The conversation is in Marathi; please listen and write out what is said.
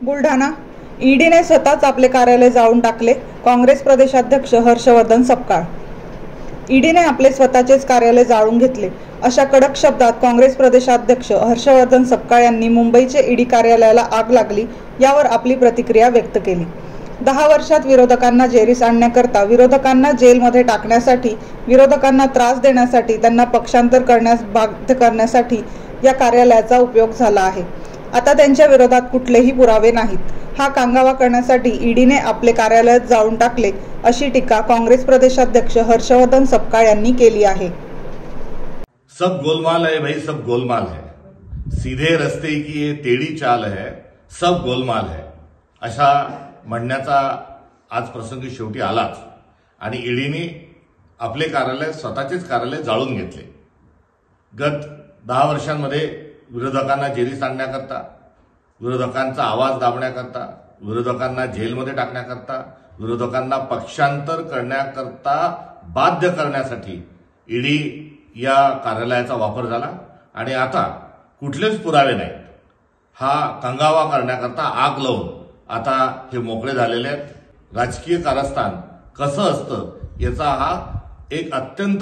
बुलढाणा ईडीने स्वतःच आपले कार्यालय जाळून टाकले. काँग्रेस प्रदेशाध्यक्ष हर्षवर्धन सपकाळ. ईडीने आपले स्वतःचेच कार्यालय जाळून घेतले, अशा कडक शब्दात काँग्रेस प्रदेशाध्यक्ष हर्षवर्धन सपकाळ यांनी मुंबईचे ईडी कार्यालयाला आग लागली यावर आपली प्रतिक्रिया व्यक्त केली. 10 वर्षात विरोधकांना जेरीस आणण्याकरता, विरोधकांना जेलमध्ये टाकण्यासाठी, विरोधकांना त्रास देण्यासाठी, त्यांना पक्षांतर करण्यास बाध्य करण्यासाठी या कार्यालयाचा उपयोग झाला आहे. आता त्यांच्या विरोधात कुठलेही पुरावे नाहीत. हा कांगावा करण्यासाठी ईडीने आपले कार्यालय जाळून टाकले, अशी टीका काँग्रेस प्रदेशाध्यक्ष हर्षवर्धन सपकाळ यांनी केली आहे. सब गोलमाल है भाई, सब गोलमाल है. सीधे रस्ते की ये टेढ़ी चाल है, सब गोलमाल है, अशा म्हणण्याचा आज प्रसंग शेवटी आलाच. आणि ईडीने आपले कार्यालय, स्वतःचेच कार्यालय जाळून घेतले. गत 10 वर्षांमध्ये विरोधकांना जेरीस आणण्याकरता, विरोधकांचा आवाज दाबण्याकरता, विरोधकांना जेलमध्ये टाकण्याकरता, विरोधकांना पक्षांतर करण्याकरता बाध्य करण्यासाठी ईडी या कार्यालयाचा वापर झाला. आणि आता कुठलेच पुरावे नाहीत. हा कंगावा करण्याकरता आग लावून आता हे मोकळे झालेले आहेत. राजकीय कारस्थान कसं असतं याचा हा एक अत्यंत